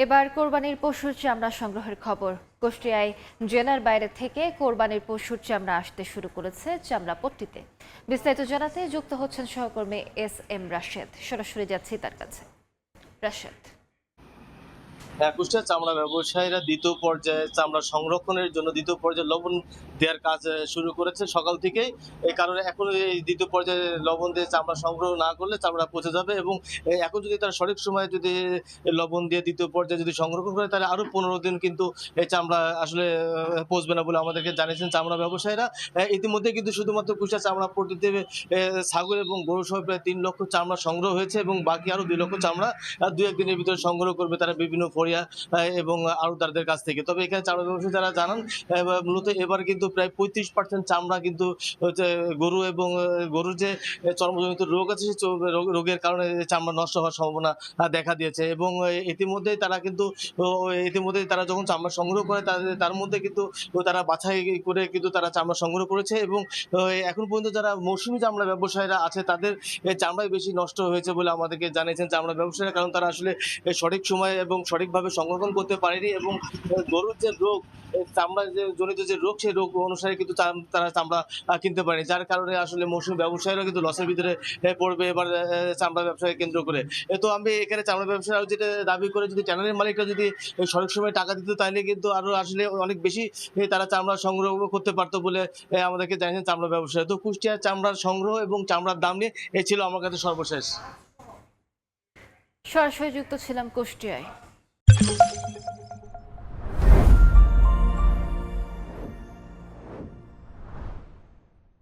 এবার কোরবানির পশুর চামড়া সংগ্রহের খবর। কুষ্টিয়ায় জেলার বাইরে থেকে কোরবানির পশুর চামড়া আসতে শুরু করেছে চামড়াপট্টিতে। বিস্তারিত জানাতে যুক্ত হচ্ছেন সহকর্মী এস রাশেদ। সরাসরি যাচ্ছি তার কাছে। রাশেদ, কুষ্টিয়া চামড়া ব্যবসায়ীরা দ্বিতীয় পর্যায়ে চামড়া সংরক্ষণের জন্য দ্বিতীয় পর্যায়ে লবণ দেওয়ার কাজ শুরু করেছে সকাল থেকেই। এই কারণে এখন এই দ্বিতীয় পর্যায়ে লবণ দিয়ে চামড়া সংগ্রহ না করলে চামড়া পচে যাবে, এবং এখন যদি তারা সঠিক সময়ে যদি লবণ দিয়ে দ্বিতীয় পর্যায়ে যদি সংরক্ষণ করে তাহলে আরো 15 দিন কিন্তু এই চামড়া আসলে পচবে না বলে আমাদেরকে জানিয়েছেন চামড়া ব্যবসায়ীরা। ইতিমধ্যে কিন্তু শুধুমাত্র কুষ্টিয়া চামড়া পট্টিতে ছাগল এবং গরু সহ প্রায় 3 লক্ষ চামড়া সংগ্রহ হয়েছে, এবং বাকি আরো 2 লক্ষ চামড়া 2-1 দিনের ভিতরে সংগ্রহ করবে তারা বিভিন্ন ফরিয়া এবং আড়তদারদের কাছ থেকে। তবে এখানে চামড়া ব্যবসায়ী যারা জানান, মূলত এবার কিন্তু প্রায় 35% চামড়া কিন্তু হচ্ছে গরু, এবং গরুর যে চর্মজনিত রোগ আছে সেই রোগের কারণে চামড়া নষ্ট হওয়ার সম্ভাবনা দেখা দিয়েছে। এবং ইতিমধ্যেই তারা কিন্তু ইতিমধ্যেই তারা যখন চামড়া সংগ্রহ করে তার মধ্যে কিন্তু তারা বাছাই করে কিন্তু তারা চামড়া সংগ্রহ করেছে, এবং এখন পর্যন্ত যারা মৌসুমী চামড়া ব্যবসায়ীরা আছে তাদের চামড়াই বেশি নষ্ট হয়েছে বলে আমাদেরকে জানিয়েছেন চামড়া ব্যবসায়ীরা। কারণ তারা আসলে সঠিক সময়ে এবং সঠিকভাবে সংরক্ষণ করতে পারেনি, এবং গরুর যে রোগ, চামড়া যে জনিত যে রোগ, সেই রোগ অনুসারে কিন্তু তারা চামড়া কিনতে পারেনি, যার কারণে আসলে মৌসুমী ব্যবসায়ীরা কিন্তু লসের ভিতরে পড়বে এবার চামড়া ব্যবসাকে কেন্দ্র করে। তো আমি এখানে চামড়া ব্যবসায়ীরা যেটা দাবি করে, যদি ট্যানারির মালিকরা যদি সঠিক সময়ে টাকা দিত তাহলে কিন্তু আরো আসলে অনেক বেশি তারা চামড়া সংগ্রহ করতে পারতো বলে আমাদেরকে জানিয়েছেন চামড়া ব্যবসায়ী। তো কুষ্টিয়ার চামড়ার সংগ্রহ এবং চামড়ার দাম নিয়ে এই ছিল আমার কাছে সর্বশেষ। সরাসরি যুক্ত ছিলাম কুষ্টিয়ায়।